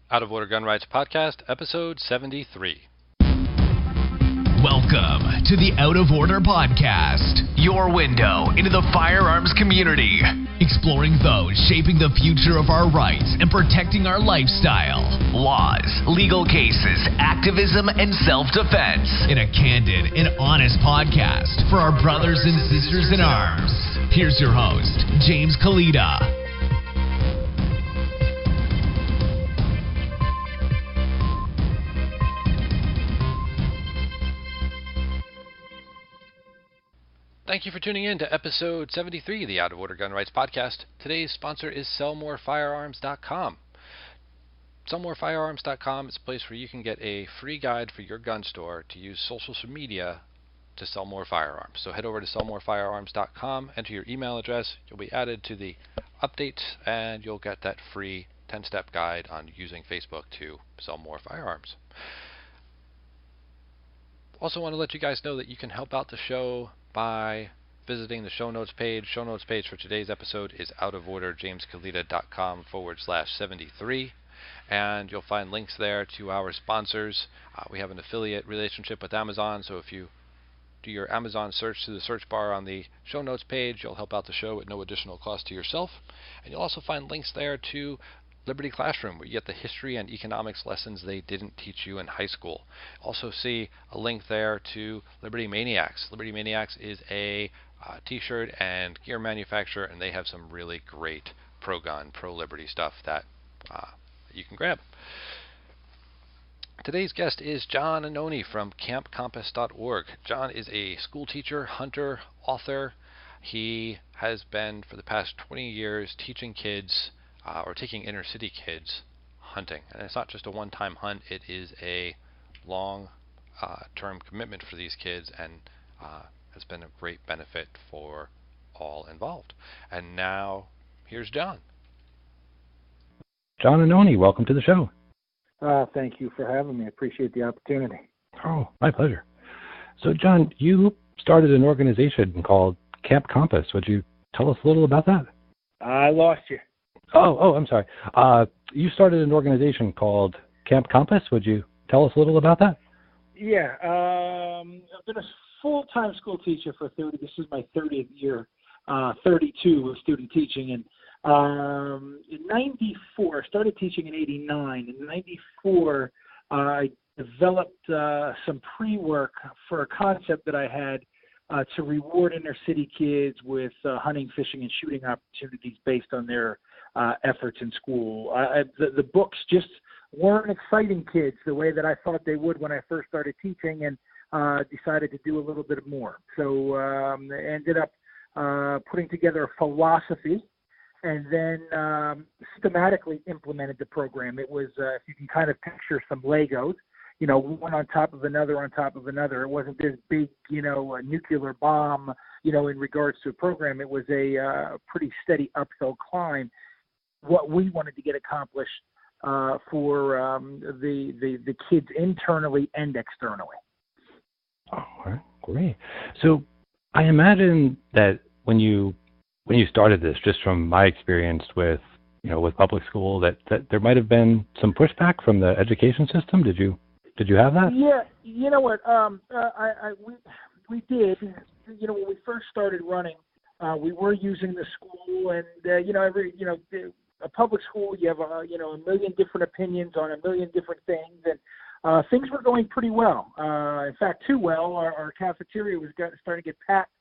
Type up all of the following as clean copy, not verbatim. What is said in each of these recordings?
Out of Order Gun Rights Podcast, Episode 73. Welcome to the Out of Order Podcast, your window into the firearms community, exploring those shaping the future of our rights and protecting our lifestyle, laws, legal cases, activism, and self-defense in a candid and honest podcast for our brothers and sisters in arms. Here's your host, James Kalita. Thank you for tuning in to episode 73 of the Out of Order Gun Rights Podcast. Today's sponsor is sellmorefirearms.com. Sellmorefirearms.com is a place where you can get a free guide for your gun store to use social media to sell more firearms. So head over to sellmorefirearms.com, enter your email address, you'll be added to the updates, and you'll get that free 10-step guide on using Facebook to sell more firearms. Also want to let you guys know that you can help out the show by visiting the show notes page. Show notes page for today's episode is outoforderjameskalita.com/73, and you'll find links there to our sponsors. We have an affiliate relationship with Amazon, so if you do your Amazon search through the search bar on the show notes page, you'll help out the show at no additional cost to yourself. And you'll also find links there to Liberty Classroom, where you get the history and economics lessons they didn't teach you in high school. Also see a link there to Liberty Maniacs. Liberty Maniacs is a t-shirt and gear manufacturer, and they have some really great pro-gun, pro-liberty stuff that you can grab. Today's guest is John Annoni from campcompass.org. John is a school teacher, hunter, author. He has been, for the past 20 years, teaching kids or taking inner city kids hunting. And it's not just a one-time hunt, it is a long-term commitment for these kids, and has been a great benefit for all involved. And now, here's John. John Annoni, welcome to the show. Thank you for having me. I appreciate the opportunity. Oh, my pleasure. So, John, you started an organization called Camp Compass. Would you tell us a little about that? I lost you. Oh, I'm sorry. You started an organization called Camp Compass. Would you tell us a little about that? Yeah. I've been a full-time school teacher for 30. This is my 30th year, 32 of student teaching. And in 94, I started teaching in 89. In 94, I developed some pre-work for a concept that I had to reward inner city kids with hunting, fishing, and shooting opportunities based on their efforts in school. The books just weren't exciting kids the way that I thought they would when I first started teaching, and decided to do a little bit more. So I ended up putting together a philosophy, and then systematically implemented the program. It was, if you can kind of picture some Legos, one on top of another on top of another. It wasn't this big, a nuclear bomb, in regards to a program. It was a pretty steady uphill climb. What we wanted to get accomplished for the kids internally and externally. Oh, all right, great. So I imagine that when you started this, just from my experience with public school, that there might have been some pushback from the education system. Did you have that? Yeah, you know what? We did. When we first started running, we were using the school, and a public school, you have a million different opinions on a million different things, and things were going pretty well. In fact, too well. Our cafeteria was starting to get packed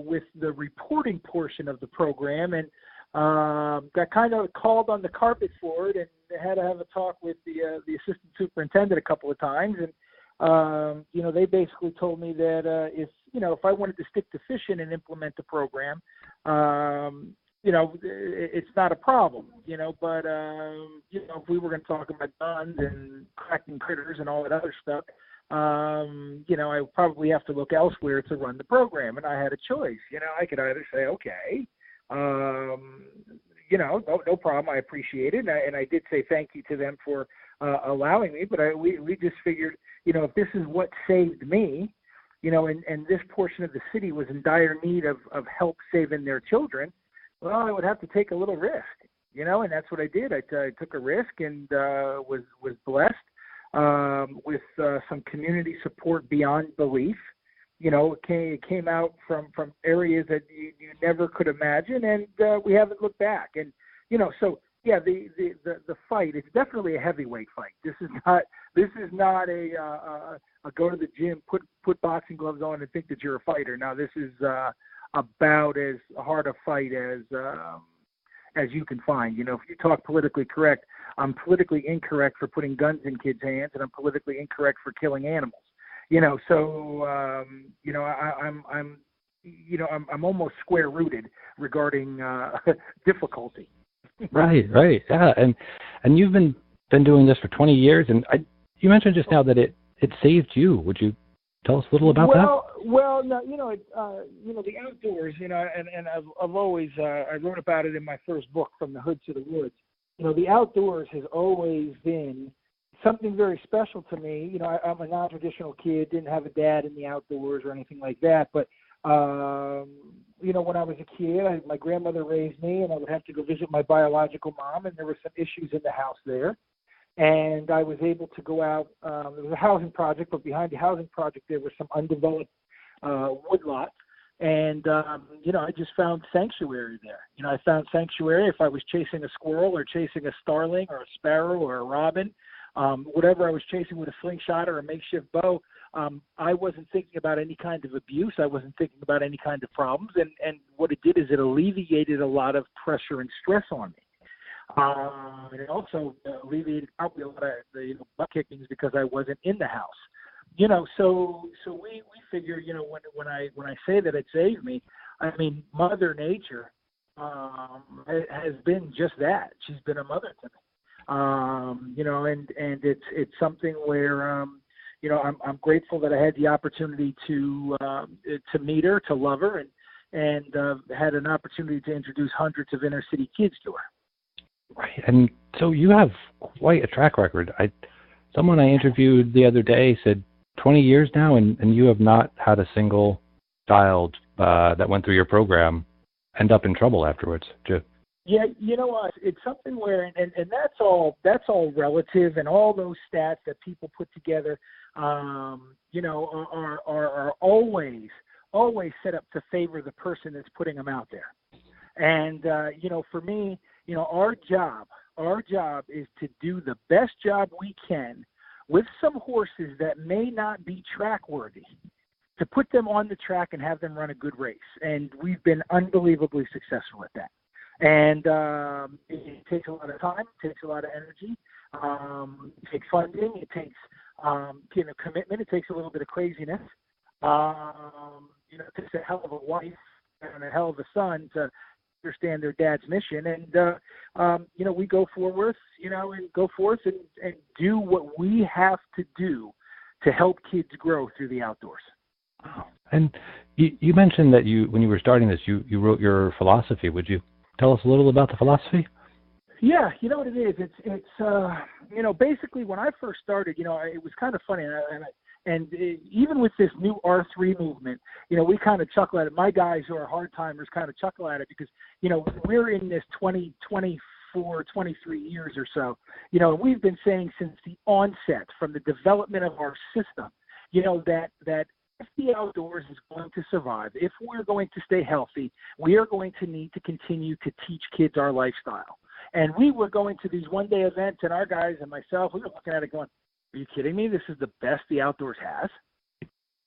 with the reporting portion of the program, and got kind of called on the carpet for it, and had to have a talk with the assistant superintendent a couple of times, and they basically told me that if I wanted to stick to fishing and implement the program, it's not a problem, but if we were going to talk about guns and cracking critters and all that other stuff, I would probably have to look elsewhere to run the program. And I had a choice. I could either say, okay, no problem. I appreciate it. And I did say thank you to them for allowing me. But we just figured, if this is what saved me, and this portion of the city was in dire need of help saving their children, well, I would have to take a little risk. and that's what I did. I took a risk and was blessed with some community support beyond belief. It came out from areas that you never could imagine, and we haven't looked back. And so yeah, the fight, it's definitely a heavyweight fight. This is not a go to the gym, put boxing gloves on, and think that you're a fighter. Now this is about as hard a fight as you can find. If you talk politically correct, I'm politically incorrect for putting guns in kids' hands, and I'm politically incorrect for killing animals. So I'm almost square rooted regarding difficulty. Right, yeah, and you've been doing this for 20 years, and you mentioned just now that it saved you. Would you tell us a little about that? Well, no, the outdoors, and I've always I wrote about it in my first book, From the Hood to the Woods. The outdoors has always been something very special to me. I'm a non-traditional kid, didn't have a dad in the outdoors or anything like that, but when I was a kid, my grandmother raised me, and I would have to go visit my biological mom, and there were some issues in the house there. And I was able to go out. There was a housing project, but behind the housing project, there was some undeveloped woodlot. And, I just found sanctuary there. I found sanctuary if I was chasing a squirrel or chasing a starling or a sparrow or a robin, whatever I was chasing with a slingshot or a makeshift bow. I wasn't thinking about any kind of abuse. I wasn't thinking about any kind of problems. And what it did is it alleviated a lot of pressure and stress on me. And it also alleviated probably a lot of the butt kickings because I wasn't in the house. So we figure, when I say that it saved me, I mean, Mother Nature has been just that. She's been a mother to me. And it's something where I'm grateful that I had the opportunity to meet her, to love her, and had an opportunity to introduce hundreds of inner city kids to her. Right, and so you have quite a track record. Someone I interviewed the other day said 20 years now, and you have not had a single child that went through your program end up in trouble afterwards. Yeah, it's something where, and that's all relative, and all those stats that people put together, are always set up to favor the person that's putting them out there. And for me, our job is to do the best job we can with some horses that may not be track worthy, to put them on the track and have them run a good race. And we've been unbelievably successful at that. And it takes a lot of time, it takes a lot of energy, it takes funding, it takes commitment, it takes a little bit of craziness. It takes a hell of a wife and a hell of a son to understand their dad's mission, and we go forward, and go forth and do what we have to do to help kids grow through the outdoors. And you mentioned that when you were starting this, you wrote your philosophy. Would you tell us a little about the philosophy? Yeah, you know what it is. It's basically when I first started, it was kind of funny, and even with this new R3 movement, we kind of chuckle at it. My guys who are hard timers kind of chuckle at it because, we're in this 24, 23 years or so, we've been saying since the onset, from the development of our system, that if the outdoors is going to survive, if we're going to stay healthy, we are going to need to continue to teach kids our lifestyle. And we were going to these one-day events, and our guys and myself, we were looking at it going, are you kidding me? This is the best the outdoors has.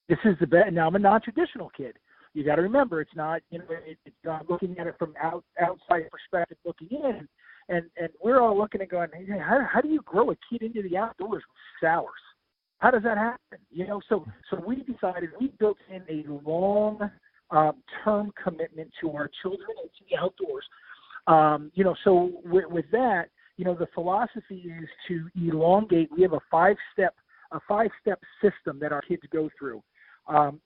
This is the best. Now, I'm a non-traditional kid. You got to remember, it's not, it's not looking at it from outside perspective looking in. And we're all looking and going, hey, how do you grow a kid into the outdoors with sours? How does that happen? So we decided, we built in a long-term commitment to our children and to the outdoors. So with that, the philosophy is to elongate. We have a five-step system that our kids go through.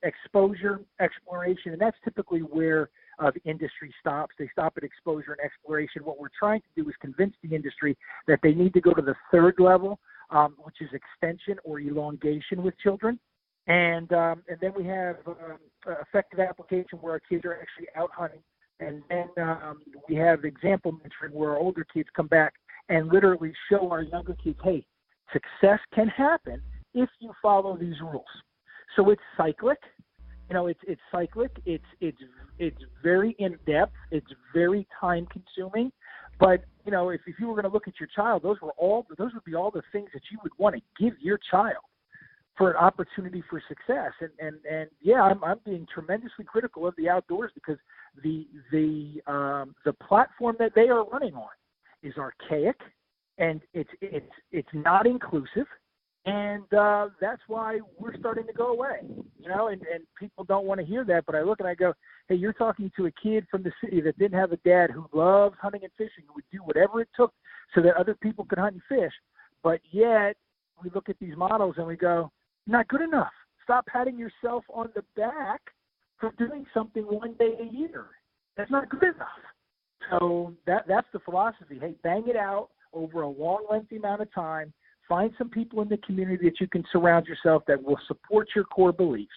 Exposure, exploration, and that's typically where the industry stops. They stop at exposure and exploration. What we're trying to do is convince the industry that they need to go to the third level, which is extension or elongation with children. And then we have effective application where our kids are actually out hunting. And then we have example mentoring where our older kids come back and literally show our younger kids, hey, success can happen if you follow these rules. So it's cyclic. It's cyclic. It's very in depth. It's very time consuming. But if you were going to look at your child, those would be all the things that you would want to give your child for an opportunity for success. And yeah, I'm being tremendously critical of the outdoors because the platform that they are running on is archaic and it's not inclusive. And that's why we're starting to go away, and people don't want to hear that. But I look and I go, hey, you're talking to a kid from the city that didn't have a dad who loved hunting and fishing, who would do whatever it took so that other people could hunt and fish. But yet we look at these models and we go, not good enough. Stop patting yourself on the back for doing something one day a year. That's not good enough. So that's the philosophy. Hey, bang it out over a long, lengthy amount of time. Find some people in the community that you can surround yourself that will support your core beliefs,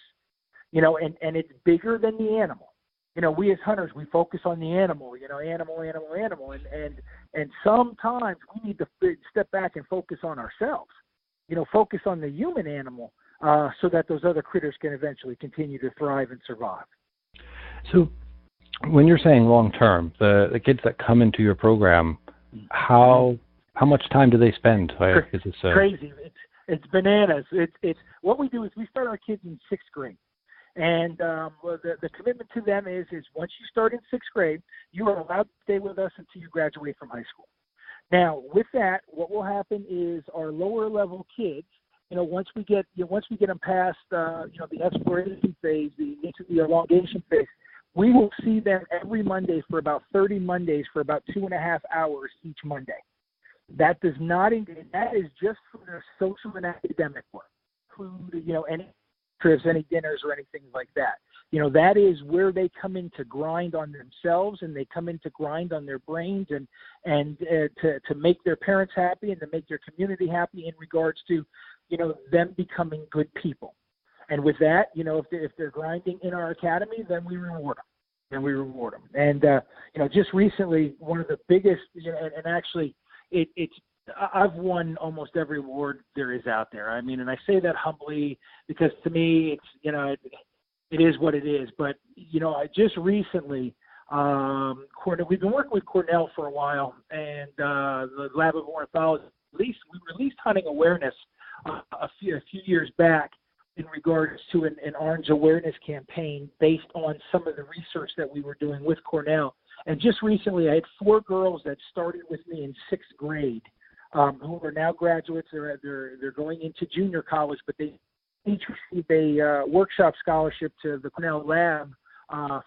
and it's bigger than the animal. We as hunters, we focus on the animal, animal, and sometimes we need to step back and focus on ourselves, focus on the human animal so that those other critters can eventually continue to thrive and survive. So when you're saying long-term, the kids that come into your program, how much time do they spend? Is this crazy? It's bananas. It's what we do is we start our kids in 6th grade, and the commitment to them is once you start in 6th grade, you are allowed to stay with us until you graduate from high school. Now, with that, what will happen is our lower level kids, once we get them past the exploration phase, into the elongation phase, we will see them every Monday for about 30 Mondays for about 2.5 hours each Monday. That does not that is just for their social and academic work, food, any trips, any dinners or anything like that. That is where they come in to grind on themselves, and they come in to grind on their brains and to make their parents happy and to make their community happy in regards to, them becoming good people. And with that, if they're grinding in our academy, then we reward them. And just recently, one of the biggest, and actually, I've won almost every award there is out there. I mean, and I say that humbly because to me, it's, it is what it is. But, I just recently, we've been working with Cornell for a while, and the Lab of Ornithology, we released hunting awareness a few years back in regards to an orange awareness campaign based on some of the research that we were doing with Cornell. And just recently, I had 4 girls that started with me in 6th grade, who are now graduates. They're going into junior college, but they each received a workshop scholarship to the Cornell Lab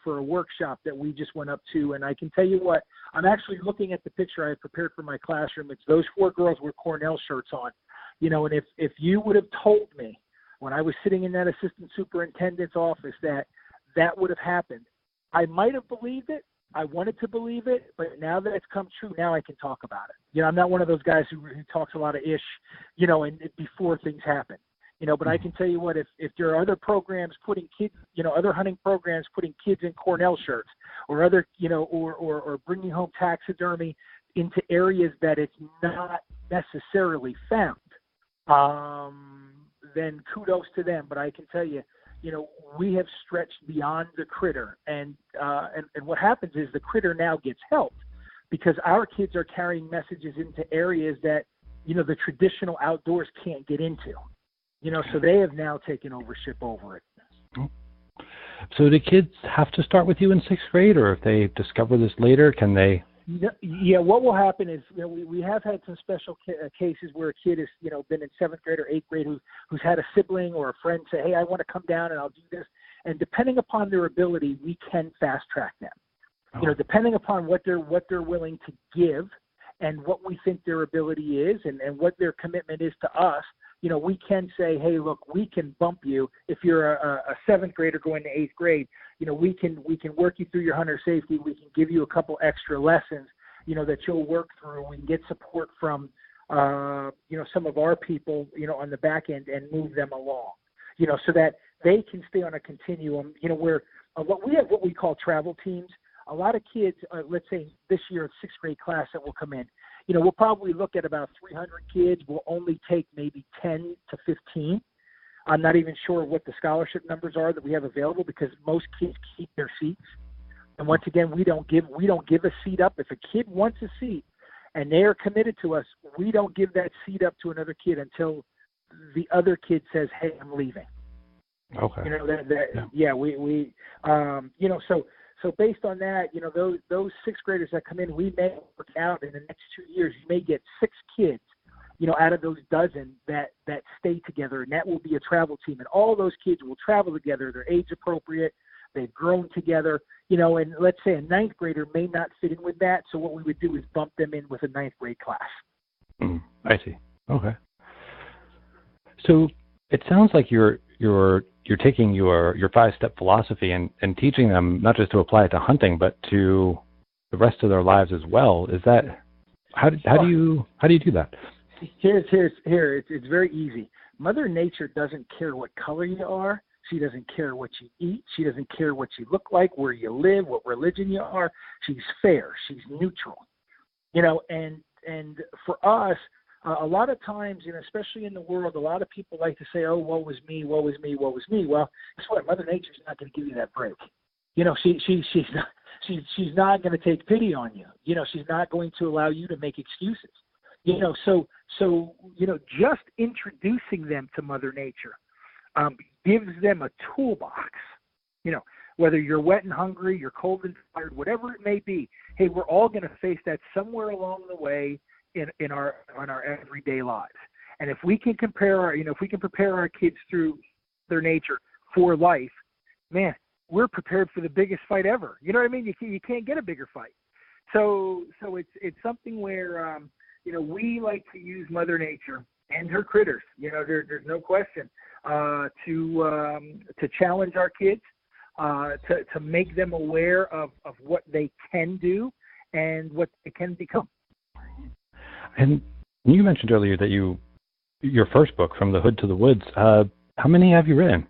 for a workshop that we just went up to. And I can tell you what, I'm actually looking at the picture I had prepared for my classroom. It's those 4 girls with Cornell shirts on. And if you would have told me when I was sitting in that assistant superintendent's office that would have happened, I might have believed it. I wanted to believe it, but now that it's come true, now I can talk about it. I'm not one of those guys who talks a lot of ish, and before things happen. But I can tell you what, if there are other programs putting kids, other hunting programs putting kids in Cornell shirts, or other, or bringing home taxidermy into areas that it's not necessarily found, then kudos to them. But I can tell you, we have stretched beyond the critter, and what happens is the critter now gets helped because our kids are carrying messages into areas that, the traditional outdoors can't get into, so they have now taken ownership over it. So do kids have to start with you in 6th grade, or if they discover this later, can they? Yeah, what will happen is we have had some special cases where a kid has been in 7th grade or 8th grade who's had a sibling or a friend say, hey, I want to come down and I'll do this. And depending upon their ability, we can fast track them. Oh. Depending upon what they're willing to give and what we think their ability is and what their commitment is to us, we can say, hey, look, we can bump you if you're a 7th grader going to 8th grade. We can work you through your hunter safety. We can give you a couple extra lessons, that you'll work through. We can get support from, some of our people, on the back end and move them along, so that they can stay on a continuum, where we have what we call travel teams. a lot of kids, let's say this year, sixth grade class that will come in, we'll probably look at about 300 kids. We'll only take maybe 10 to 15. I'm not even sure what the scholarship numbers are that we have available because most kids keep their seats. And once again, we don't give a seat up. If a kid wants a seat and they are committed to us, we don't give that seat up to another kid until the other kid says, "Hey, I'm leaving." Okay. So based on that, those sixth graders that come in, we may work out in the next 2 years. You may get 6 kids, out of those dozen that stay together, and that will be a travel team. And all those kids will travel together. They're age appropriate. They've grown together, and let's say a ninth grader may not fit in with that. So what we would do is bump them in with a ninth grade class. I see. Okay. So it sounds like you're taking your 5-step philosophy and teaching them not just to apply it to hunting, but to the rest of their lives as well. Is that how do you do that? Here. It's very easy. Mother Nature doesn't care what color you are. She doesn't care what you eat. She doesn't care what you look like, where you live, what religion you are. She's fair. She's neutral. And for us, a lot of times, especially in the world, a lot of people like to say, "Oh, woe is me, woe is me, woe is me." Well, guess what? Mother Nature's not going to give you that break. She's not going to take pity on you. She's not going to allow you to make excuses. So just introducing them to Mother Nature gives them a toolbox. Whether you're wet and hungry, you're cold and tired, whatever it may be. Hey, we're all going to face that somewhere along the way in our everyday lives. And if we can prepare our kids through their nature for life, man, we're prepared for the biggest fight ever. You know what I mean? You can't get a bigger fight. So it's something where we like to use Mother Nature and her critters. There's no question to challenge our kids, to make them aware of what they can do and what they can become. And you mentioned earlier that your first book, From the Hood to the Woods, how many have you written?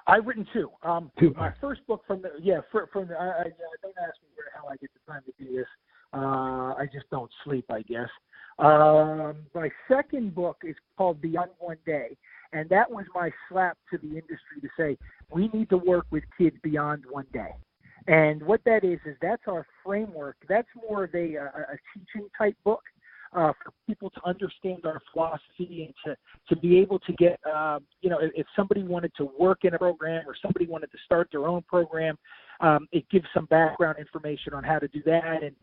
I've written 2. 2. My first book don't ask me where the hell I get the time to do this. I just don't sleep, I guess. My second book is called Beyond One Day, and that was my slap to the industry to say, we need to work with kids beyond one day. And what that is that's our framework. That's more of a teaching type book. For people to understand our philosophy and to be able to get, if somebody wanted to work in a program or somebody wanted to start their own program, it gives some background information on how to do that and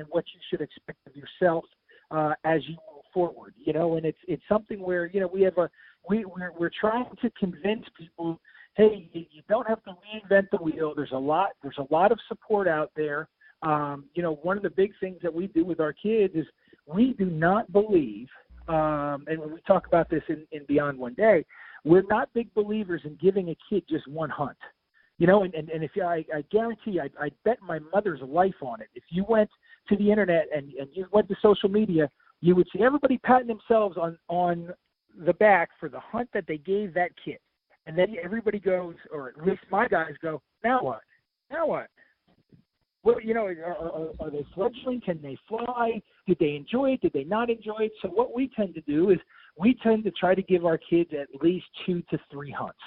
what you should expect of yourself as you move forward. And it's something where we're trying to convince people, hey, you don't have to reinvent the wheel. There's a lot of support out there. One of the big things that we do with our kids is we do not believe, and when we talk about this in Beyond One Day, we're not big believers in giving a kid just one hunt. And if I guarantee you, I bet my mother's life on it. If you went to the internet and you went to social media, you would see everybody patting themselves on the back for the hunt that they gave that kid. And then everybody goes, or at least my guys go, now what? Now what? Well, are they fledgling? Can they fly? Did they enjoy it? Did they not enjoy it? So what we tend to do is we tend to try to give our kids at least 2 to 3 hunts.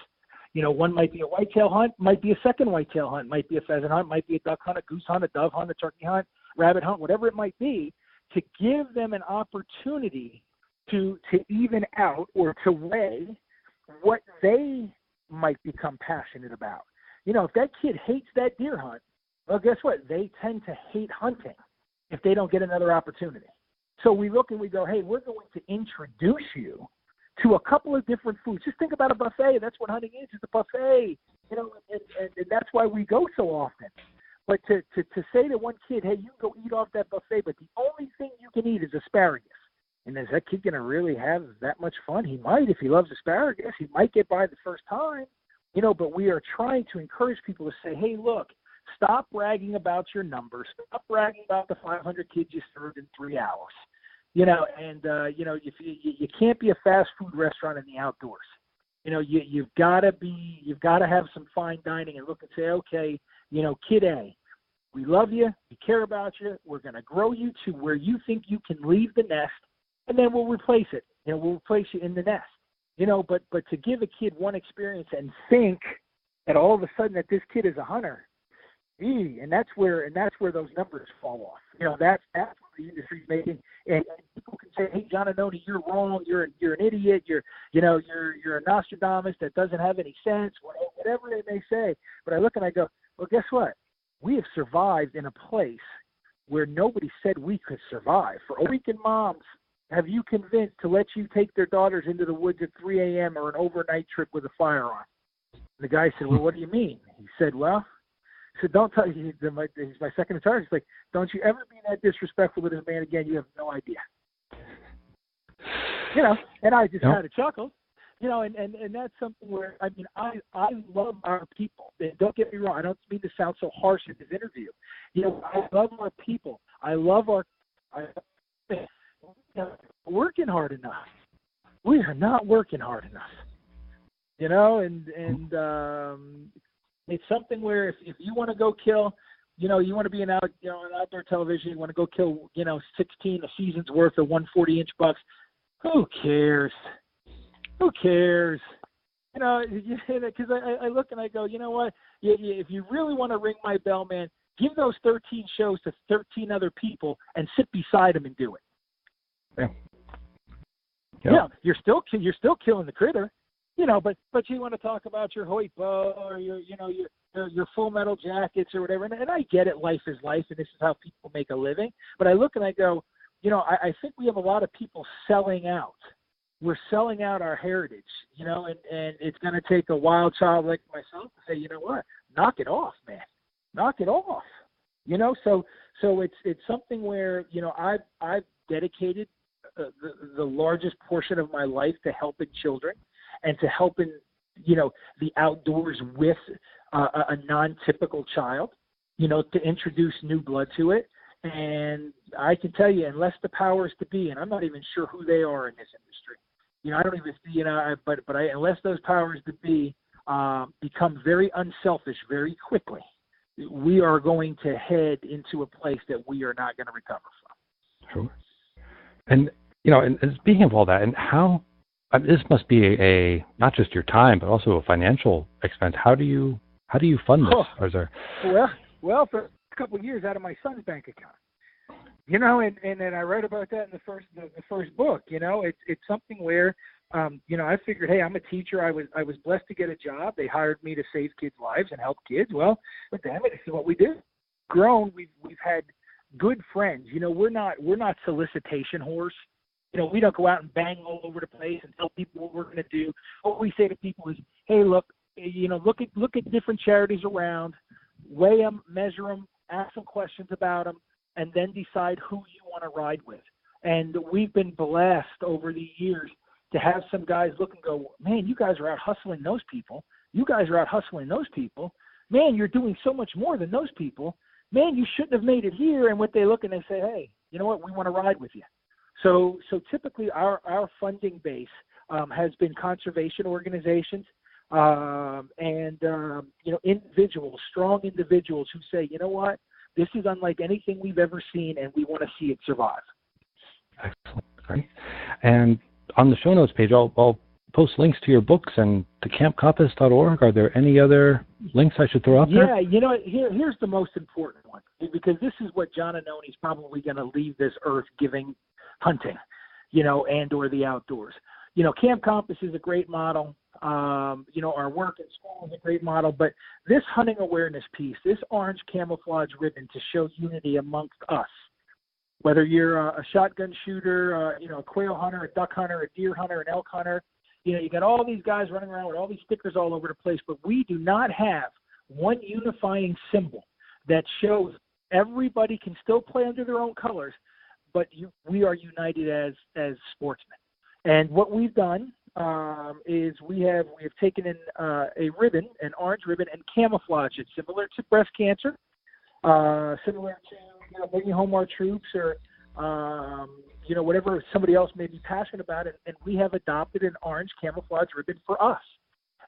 One might be a whitetail hunt, might be a second whitetail hunt, might be a pheasant hunt, might be a duck hunt, a goose hunt, a dove hunt, a turkey hunt, rabbit hunt, whatever it might be, to give them an opportunity to even out or to weigh what they might become passionate about. If that kid hates that deer hunt, well, guess what? They tend to hate hunting if they don't get another opportunity. So we look and we go, hey, we're going to introduce you to a couple of different foods. Just think about a buffet. That's what hunting is. It's a buffet. And that's why we go so often. But to say to one kid, hey, you can go eat off that buffet, but the only thing you can eat is asparagus. And is that kid going to really have that much fun? He might if he loves asparagus. He might get by the first time. But we are trying to encourage people to say, hey, look, stop bragging about your numbers. Stop bragging about the 500 kids you served in 3 hours. If you can't be a fast food restaurant in the outdoors. You've got to have some fine dining and look and say, okay, kid A, We love you. We care about you. We're going to grow you to where you think you can leave the nest, and then we'll replace it. We'll replace you in the nest. But to give a kid one experience and think that all of a sudden that this kid is a hunter, and that's where those numbers fall off. That's what the industry's making. And people can say, "Hey, John Annoni, you're wrong. You're an idiot. You're a Nostradamus that doesn't have any sense." Whatever they may say. But I look and I go, well, guess what? We have survived in a place where nobody said we could survive. For weekend moms, have you convinced to let you take their daughters into the woods at 3 a.m. or an overnight trip with a firearm? The guy said, well, what do you mean? He said, don't tell you. He's my second in charge. He's like, don't you ever be that disrespectful to this man again. You have no idea. And I just kind of chuckled. And that's something where, I love our people. Don't get me wrong. I don't mean to sound so harsh in this interview. I love our people. I love working hard enough. We are not working hard enough. It's something where if you want to go kill, you want to be an outdoor television, you want to go kill, 16 a season's worth of 140-inch bucks, who cares? Who cares? Because I look and I go, you know what? If you really want to ring my bell, man, give those 13 shows to 13 other people and sit beside them and do it. Yeah. You're still killing the critter, but you want to talk about your Hoyt bow or your Full Metal Jackets or whatever. And I get it. Life is life, and this is how people make a living. But I look and I go, I think we have a lot of people selling out. We're selling out our heritage, and it's going to take a wild child like myself to say, you know what, knock it off, man, knock it off, So it's something where I've dedicated the largest portion of my life to helping children and to helping the outdoors with a non-typical child, to introduce new blood to it. And I can tell you, unless the powers to be, and I'm not even sure who they are in this industry, I don't even see, unless those powers to be become very unselfish very quickly, we are going to head into a place that we are not going to recover from. Sure. And, and speaking of all that, and how, this must be a not just your time, but also a financial expense. How do you fund this? Well, for a couple of years out of my son's bank account. And I write about that in the first book. It's something where, I figured, hey, I'm a teacher. I was blessed to get a job. They hired me to save kids' lives and help kids. Well, but damn it, this is what we do. Grown, we've had good friends. We're not solicitation whores. We don't go out and bang all over the place and tell people what we're going to do. What we say to people is, hey, look at different charities around, weigh them, measure them, ask some questions about them, and then decide who you want to ride with. And we've been blessed over the years to have some guys look and go, man, you guys are out hustling those people. You guys are out hustling those people. Man, you're doing so much more than those people. Man, you shouldn't have made it here. And what they look and they say, hey, you know what? We want to ride with you. So typically our funding base has been conservation organizations and individuals, strong individuals who say, you know what? This is unlike anything we've ever seen, and we want to see it survive. Excellent. Great. And on the show notes page, I'll post links to your books and to campcompass.org. Are there any other links I should throw up there? Yeah, here's the most important one, because this is what John Annoni is probably going to leave this earth giving hunting, and or the outdoors. Camp Compass is a great model. Our work at school is a great model, but this hunting awareness piece, this orange camouflage ribbon to show unity amongst us, whether you're a shotgun shooter, a quail hunter, a duck hunter, a deer hunter, an elk hunter, you got all these guys running around with all these stickers all over the place, but we do not have one unifying symbol that shows everybody can still play under their own colors, but we are united as sportsmen. And what we've done is we have taken in a ribbon, an orange ribbon, and camouflaged it, similar to breast cancer, similar to bringing home our troops, or whatever somebody else may be passionate about it. And we have adopted an orange camouflage ribbon for us,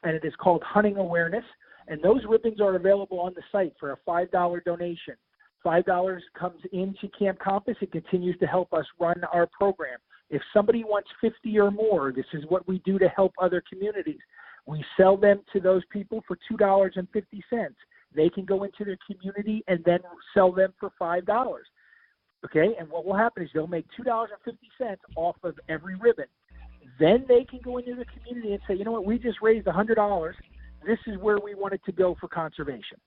and it is called Hunting Awareness. And those ribbons are available on the site for a $5 donation. $5 comes into Camp Compass. It continues to help us run our program. If somebody wants 50 or more, this is what we do to help other communities. We sell them to those people for $2.50. They can go into their community and then sell them for $5. Okay, and what will happen is they'll make $2.50 off of every ribbon. Then they can go into the community and say, you know what, we just raised $100. This is where we want it to go for conservation.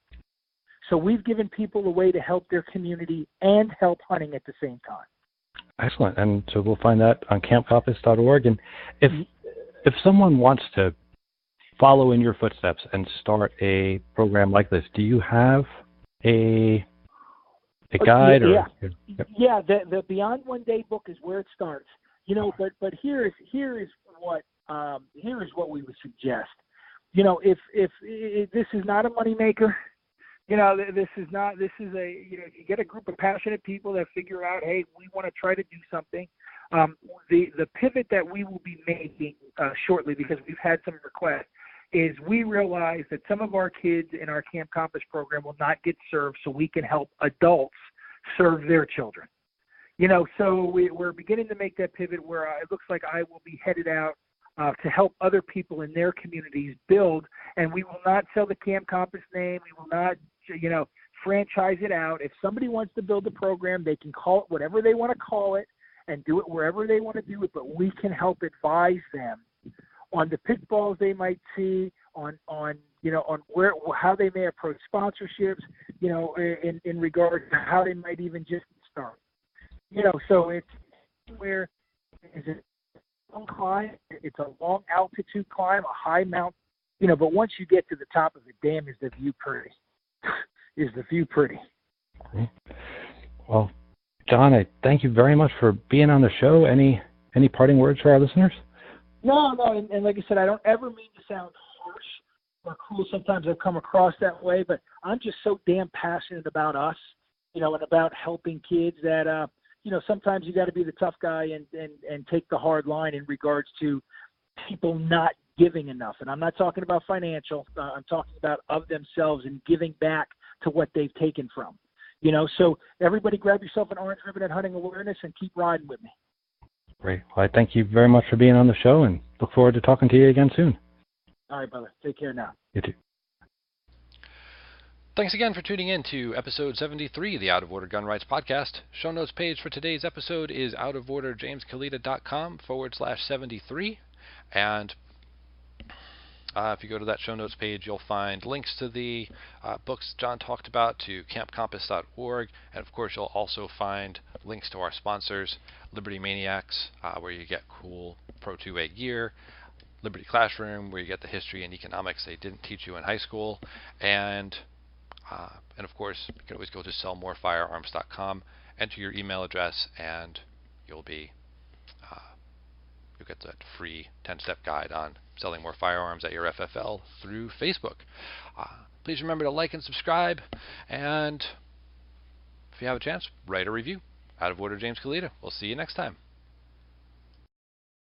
So we've given people a way to help their community and help hunting at the same time. Excellent. And so we'll find that on campcompass.org. And if someone wants to follow in your footsteps and start a program like this, do you have a guide? Yeah. The Beyond One Day book is where it starts. You know, but here is what we would suggest. You know, if this is not a moneymaker. You know, this is a, you know, you get a group of passionate people that figure out, hey, we want to try to do something. The pivot that we will be making shortly, because we've had some requests, is we realize that some of our kids in our Camp Compass program will not get served, so we can help adults serve their children. You know, so we're beginning to make that pivot where it looks like I will be headed out to help other people in their communities build, and we will not sell the Camp Compass name. We will not, you know, franchise it out. If somebody wants to build a program, they can call it whatever they want to call it and do it wherever they want to do it, but we can help advise them on the pitfalls they might see, on you know, on how they may approach sponsorships, you know, in regard to how they might even just start. You know, so it's where it's a long climb, it's a long altitude climb, a high mount, you know, but once you get to the top of it, damn, is the view pretty. Is the view pretty. Well, John, I thank you very much for being on the show. Any parting words for our listeners? No, and like I said, I don't ever mean to sound harsh or cruel. Sometimes I've come across that way, but I'm just so damn passionate about us, you know, and about helping kids that, you know, sometimes you got to be the tough guy and take the hard line in regards to people not giving enough. And I'm not talking about financial. I'm talking about of themselves and giving back to what they've taken from. You know, so everybody grab yourself an orange ribbon at Hunting Awareness and keep riding with me. Great. Well, I thank you very much for being on the show and look forward to talking to you again soon. All right, brother. Take care now. You too. Thanks again for tuning in to episode 73 of the Out of Order Gun Rights Podcast. Show notes page for today's episode is outoforderjameskalita.com/73. And if you go to that show notes page, you'll find links to the books John talked about, to campcompass.org, and of course you'll also find links to our sponsors, Liberty Maniacs, where you get cool Pro 2A gear, Liberty Classroom, where you get the history and economics they didn't teach you in high school, and of course you can always go to sellmorefirearms.com, enter your email address, and you'll get that free 10-step guide on selling more firearms at your FFL through Facebook. Please remember to like and subscribe, and if you have a chance, write a review. Out of Order, James Kalita. We'll see you next time.